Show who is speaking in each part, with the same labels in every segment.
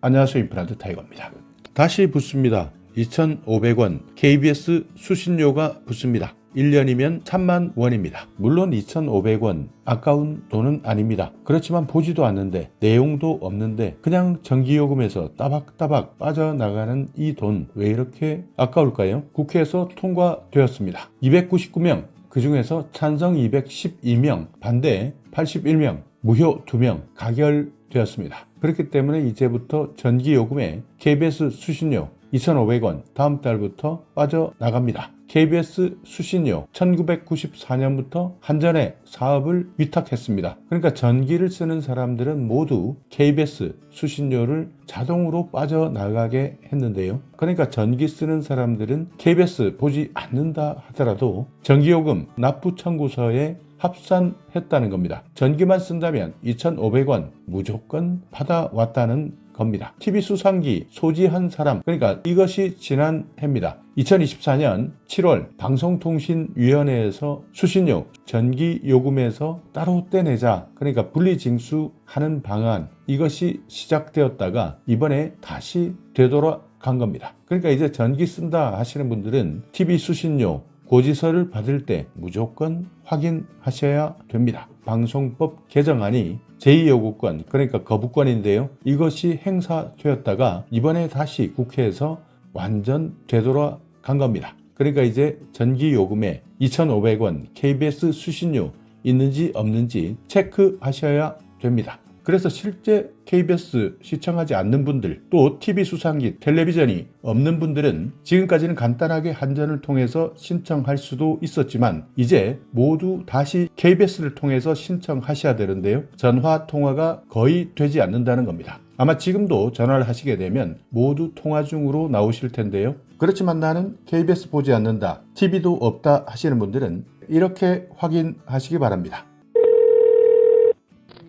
Speaker 1: 안녕하세요. 임플란트 타이거입니다. 다시 붙습니다. 2,500원 KBS 수신료가 붙습니다. 1년이면 3만 원입니다. 물론 2,500원 아까운 돈은 아닙니다. 그렇지만 보지도 않는데 내용도 없는데 그냥 전기요금에서 따박따박 빠져나가는 이 돈 왜 이렇게 아까울까요? 국회에서 통과되었습니다. 299명, 그 중에서 찬성 212명, 반대 81명, 무효 2명 가결되었습니다. 그렇기 때문에 이제부터 전기요금에 KBS 수신료 2,500원 다음 달부터 빠져나갑니다. KBS 수신료 1994년부터 한전에 사업을 위탁했습니다. 그러니까 전기를 쓰는 사람들은 모두 KBS 수신료를 자동으로 빠져나가게 했는데요. 그러니까 전기 쓰는 사람들은 KBS 보지 않는다 하더라도 전기요금 납부 청구서에 합산했다는 겁니다. 전기만 쓴다면 2,500원 무조건 받아왔다는 겁니다. TV 수상기 소지한 사람, 그러니까 이것이 지난 해입니다. 2024년 7월 방송통신위원회에서 수신료, 전기요금에서 따로 떼내자, 그러니까 분리징수하는 방안, 이것이 시작되었다가 이번에 다시 되돌아간 겁니다. 그러니까 이제 전기 쓴다 하시는 분들은 TV 수신료 고지서를 받을 때 무조건 확인하셔야 됩니다. 방송법 개정안이 제2요구권, 그러니까 거부권인데요. 이것이 행사되었다가 이번에 다시 국회에서 완전 되돌아간 겁니다. 그러니까 이제 전기요금에 2,500원 KBS 수신료 있는지 없는지 체크하셔야 됩니다. 그래서 실제 KBS 시청하지 않는 분들, 또 TV 수상기, 텔레비전이 없는 분들은 지금까지는 간단하게 한전을 통해서 신청할 수도 있었지만 이제 모두 다시 KBS를 통해서 신청하셔야 되는데요. 전화 통화가 거의 되지 않는다는 겁니다. 아마 지금도 전화를 하시게 되면 모두 통화 중으로 나오실 텐데요. 그렇지만 나는 KBS 보지 않는다, TV도 없다 하시는 분들은 이렇게 확인하시기 바랍니다.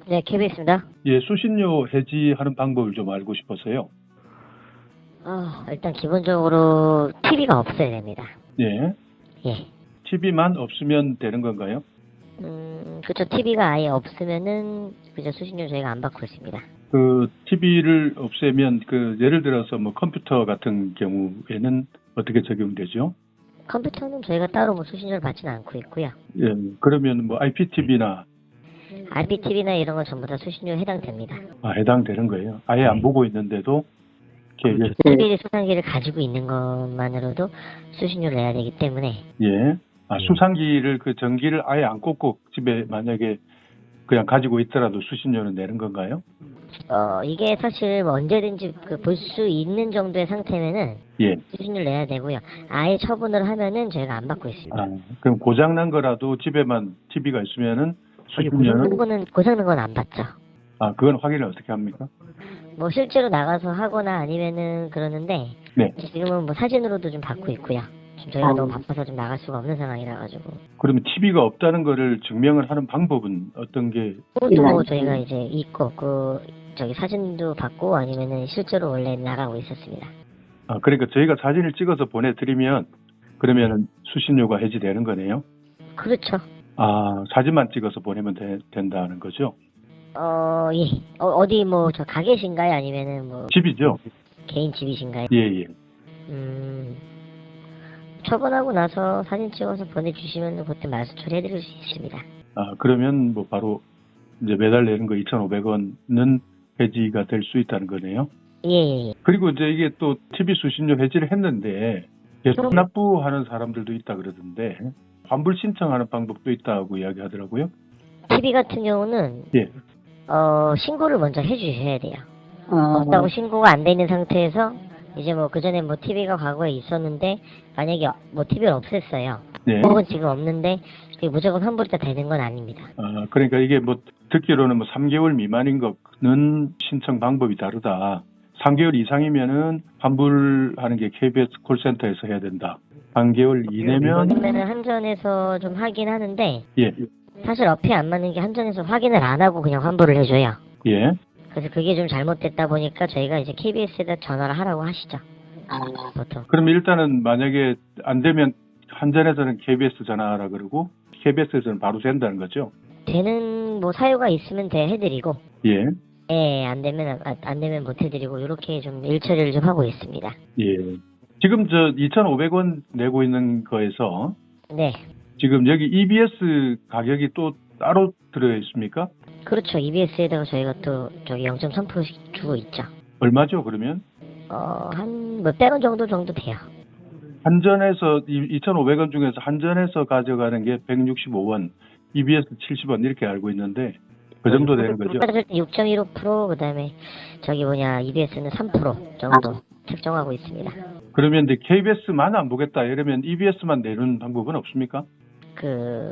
Speaker 2: 네, KBS입니다.
Speaker 3: 예, 수신료 해지하는 방법을 좀 알고 싶어서요.
Speaker 2: 일단 기본적으로 TV가 없어야 됩니다.
Speaker 3: 예.
Speaker 2: 예.
Speaker 3: TV만 없으면 되는 건가요?
Speaker 2: 그쵸. TV가 아예 없으면은, 그죠. 수신료 저희가 안 받고 있습니다.
Speaker 3: 그 TV를 없애면 예를 들어서 뭐 컴퓨터 같은 경우에는 어떻게 적용되죠?
Speaker 2: 컴퓨터는 저희가 따로 뭐 수신료를 받지는 않고 있고요.
Speaker 3: 예. 그러면 뭐 IPTV나
Speaker 2: IPTV나 이런 건 전부 다 수신료에 해당됩니다.
Speaker 3: 해당되는 거예요. 아예 안 보고 있는데도 KBS.
Speaker 2: TV 수상기를 가지고 있는 것만으로도 수신료를 내야 되기 때문에.
Speaker 3: 예. 수상기를 전기를 아예 안 꽂고 집에 만약에 그냥 가지고 있더라도 수신료는 내는 건가요?
Speaker 2: 이게 사실 뭐 언제든지 볼 수 있는 정도의 상태면은
Speaker 3: 예.
Speaker 2: 수신료를 내야 되고요. 아예 처분을 하면은 저희가 안 받고 있습니다.
Speaker 3: 그럼 고장난 거라도 집에만 TV가 있으면은 수신료는?
Speaker 2: 고장난 건 안 받죠.
Speaker 3: 그건 확인을 어떻게 합니까?
Speaker 2: 뭐 실제로 나가서 하거나 아니면은 그러는데
Speaker 3: 네.
Speaker 2: 지금은 뭐 사진으로도 좀 받고 있고요. 지금 저희가 너무 바빠서 좀 나갈 수가 없는 상황이라 가지고.
Speaker 3: 그러면 TV가 없다는 거를 증명을 하는 방법은 어떤 게?
Speaker 2: 그것도 뭐 저희가 이제 있고 사진도 받고 아니면은 실제로 원래 나가고 있었습니다.
Speaker 3: 그러니까 저희가 사진을 찍어서 보내드리면 그러면은 수신료가 해지되는 거네요?
Speaker 2: 그렇죠.
Speaker 3: 사진만 찍어서 보내면 된다는 거죠?
Speaker 2: 예. 어디 뭐 저 가게신가요? 아니면은 뭐
Speaker 3: 집이죠?
Speaker 2: 개인 집이신가요?
Speaker 3: 예.
Speaker 2: 처분하고 나서 사진 찍어서 보내주시면 그때 말소 처리해드릴 수 있습니다.
Speaker 3: 그러면 뭐 바로 이제 매달 내는 거 2,500원은 해지가 될 수 있다는 거네요?
Speaker 2: 예.
Speaker 3: 그리고 이제 이게 또 TV 수신료 해지를 했는데 계속 납부하는 사람들도 있다 그러던데 환불 신청하는 방법도 있다고 이야기하더라고요.
Speaker 2: TV 같은 경우는
Speaker 3: 예.
Speaker 2: 신고를 먼저 해주셔야 돼요. 없다고 신고가 안 돼 있는 상태에서 이제 뭐 그전에 뭐 TV가 과거에 있었는데 만약에 뭐 TV를 없앴어요.
Speaker 3: 네.
Speaker 2: 혹은 지금 없는데 이게 무조건 환불이 다 되는 건 아닙니다.
Speaker 3: 그러니까 이게 뭐 듣기로는 뭐 3개월 미만인 거는 신청 방법이 다르다. 3개월 이상이면은 환불하는 게 KBS 콜센터에서 해야 된다. 3개월 이내면
Speaker 2: 그러면은 한전에서 좀 하긴 하는데
Speaker 3: 예.
Speaker 2: 사실 어필 안 맞는 게 한전에서 확인을 안 하고 그냥 환불을 해줘요.
Speaker 3: 예.
Speaker 2: 그래서 그게 좀 잘못됐다 보니까 저희가 이제 KBS에다 전화를 하라고 하시죠. 보통.
Speaker 3: 그럼 일단은 만약에 안 되면 한전에서는 KBS 전화하라 그러고 KBS에서는 바로 된다는 거죠?
Speaker 2: 되는 뭐 사유가 있으면 해드리고
Speaker 3: 예.
Speaker 2: 예, 안 되면 못 해드리고, 이렇게 좀 일처리를 좀 하고 있습니다.
Speaker 3: 예. 지금 저 2,500원 내고 있는 거에서
Speaker 2: 네.
Speaker 3: 지금 여기 EBS 가격이 또 따로 들어 있습니까?
Speaker 2: 그렇죠. EBS에다가 저희가 또 저기 0.3%씩 주고 있죠.
Speaker 3: 얼마죠, 그러면?
Speaker 2: 한 몇백 원 정도 돼요.
Speaker 3: 한전에서 2,500원 중에서 한전에서 가져가는 게 165원, EBS 70원 이렇게 알고 있는데 그 정도 되는 거죠?
Speaker 2: 따졌을 때 6.15%, 그다음에 저기 EBS는 3% 정도 책정하고 있습니다.
Speaker 3: 그러면 이제 KBS만 안 보겠다 이러면 EBS만 내는 방법은 없습니까?
Speaker 2: 그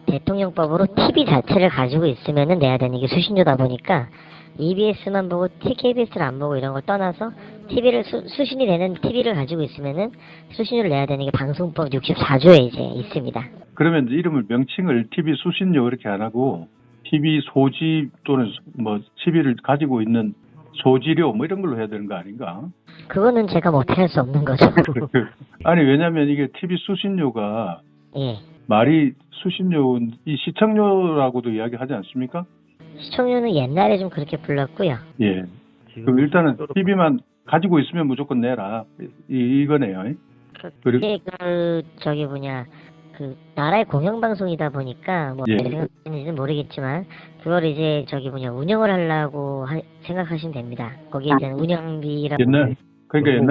Speaker 2: 대통령법으로 TV 자체를 가지고 있으면은 내야 되는 게 수신료다 보니까 EBS만 보고 KBS를 안 보고 이런 걸 떠나서 TV를 수신이 되는 TV를 가지고 있으면은 수신료를 내야 되는 게 방송법 64조에 이제 있습니다.
Speaker 3: 그러면 이제 이름을 명칭을 TV 수신료 이렇게 안 하고 TV 소지 또는 뭐 TV를 가지고 있는 소지료 뭐 이런 걸로 해야 되는 거 아닌가?
Speaker 2: 그거는 제가 못할 수 없는 거죠.
Speaker 3: 아니 왜냐면 이게 TV 수신료가
Speaker 2: 예.
Speaker 3: 말이 수신료 이 시청료라고도 이야기하지 않습니까?
Speaker 2: 시청료는 옛날에 좀 그렇게 불렀고요.
Speaker 3: 예. 그럼 일단은 TV만 가지고 있으면 무조건 내라 이거네요. 그리고
Speaker 2: 이게 나라의 공영방송이다 보니까 뭐
Speaker 3: 예.
Speaker 2: 생각하시는지는 모르겠지만 그걸 이제 운영을 하려고 생각하시면 됩니다. 거기에 대한 운영비라고.
Speaker 3: 그러니까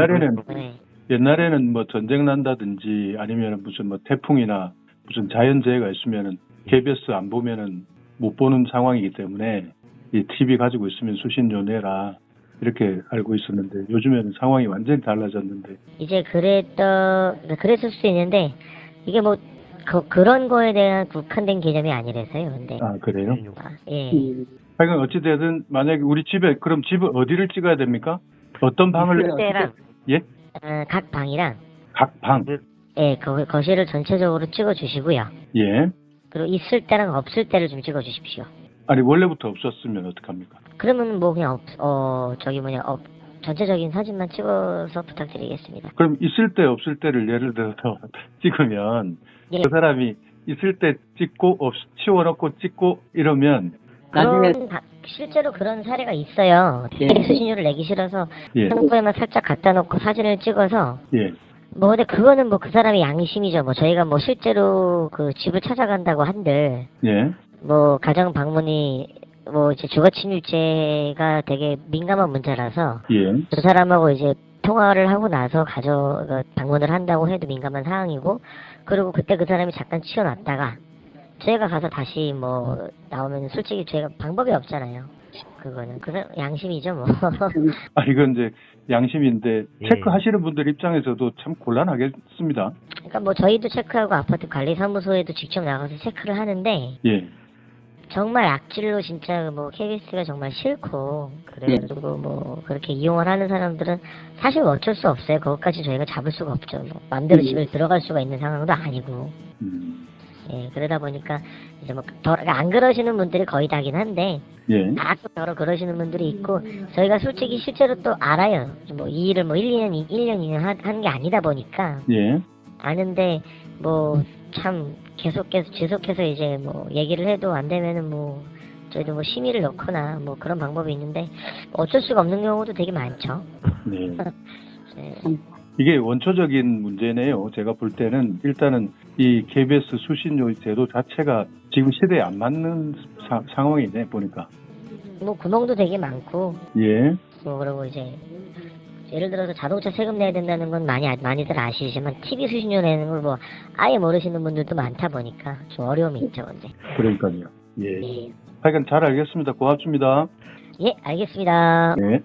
Speaker 2: 네.
Speaker 3: 옛날에는 뭐 전쟁 난다든지 아니면 무슨 뭐 태풍이나 무슨 자연재해가 있으면은 KBS 안 보면은 못 보는 상황이기 때문에 이 TV 가지고 있으면 수신료 내라 이렇게 알고 있었는데 요즘에는 상황이 완전히 달라졌는데
Speaker 2: 이제 그랬을 수도 있는데 이게 뭐 그런 거에 대한 국한된 개념이 아니라서요. 근데
Speaker 3: 그래요?
Speaker 2: 예.
Speaker 3: 하여간 어찌되든 만약에 우리 집에 그럼 집을 어디를 찍어야 됩니까? 어떤 방을
Speaker 2: 때랑
Speaker 3: 예?
Speaker 2: 각 방이랑
Speaker 3: 각 방.
Speaker 2: 예, 거실을 전체적으로 찍어 주시고요.
Speaker 3: 예.
Speaker 2: 그리고 있을 때랑 없을 때를 좀 찍어 주십시오.
Speaker 3: 아니 원래부터 없었으면 어떡합니까?
Speaker 2: 그러면 뭐 그냥 전체적인 사진만 찍어서 부탁드리겠습니다.
Speaker 3: 그럼 있을 때 없을 때를 예를 들어서 찍으면
Speaker 2: 예.
Speaker 3: 그 사람이 있을 때 찍고 치워놓고 찍고 이러면
Speaker 2: 실제로 그런 사례가 있어요. 수신료를 내기 싫어서
Speaker 3: 예.
Speaker 2: 창고에만 살짝 갖다 놓고 사진을 찍어서
Speaker 3: 예.
Speaker 2: 뭐 근데 그거는 뭐 그 사람의 양심이죠. 뭐 저희가 뭐 실제로 그 집을 찾아간다고 한들
Speaker 3: 예.
Speaker 2: 뭐 가정 방문이 뭐 이제 주거침입죄가 되게 민감한 문제라서
Speaker 3: 예.
Speaker 2: 그 사람하고 이제 통화를 하고 나서 방문을 한다고 해도 민감한 사항이고, 그리고 그때 그 사람이 잠깐 치워놨다가 저희가 가서 다시 뭐 나오면 솔직히 저희가 방법이 없잖아요. 그거는 양심이죠 뭐.
Speaker 3: 이건 이제 양심인데 체크하시는 분들 입장에서도 참 곤란하겠습니다.
Speaker 2: 그러니까 뭐 저희도 체크하고 아파트 관리사무소에도 직접 나가서 체크를 하는데
Speaker 3: 예.
Speaker 2: 정말 악질로 진짜 뭐 KBS가 정말 싫고 그래가지고 뭐 그렇게 이용을 하는 사람들은 사실 어쩔 수 없어요. 그것까지 저희가 잡을 수가 없죠. 뭐 마음대로 집에 들어갈 수가 있는 상황도 아니고. 예, 그러다 보니까 이제 뭐 안 그러시는 분들이 거의 다긴 한데
Speaker 3: 예.
Speaker 2: 가끔 여러 그러시는 분들이 있고, 저희가 솔직히 실제로 또 알아요. 뭐 이 일을 뭐 1년, 2년 하는 게 아니다 보니까
Speaker 3: 예.
Speaker 2: 아는데 뭐 참 지속해서 이제 뭐 얘기를 해도 안 되면은 뭐 저희도 뭐 심의를 넣거나 뭐 그런 방법이 있는데 어쩔 수가 없는 경우도 되게 많죠.
Speaker 3: 네.
Speaker 2: 네.
Speaker 3: 이게 원초적인 문제네요. 제가 볼 때는 일단은 이 KBS 수신료 제도 자체가 지금 시대에 안 맞는 상황이네 보니까.
Speaker 2: 뭐 구멍도 되게 많고.
Speaker 3: 예.
Speaker 2: 뭐 그리고 이제 예를 들어서 자동차 세금 내야 된다는 건 많이들 아시지만 TV 수신료 내는 걸 뭐 아예 모르시는 분들도 많다 보니까 좀 어려움이 있죠, 근데.
Speaker 3: 그러니까요. 예.
Speaker 2: 예.
Speaker 3: 하여간 잘 알겠습니다. 고맙습니다.
Speaker 2: 예, 알겠습니다.
Speaker 3: 네.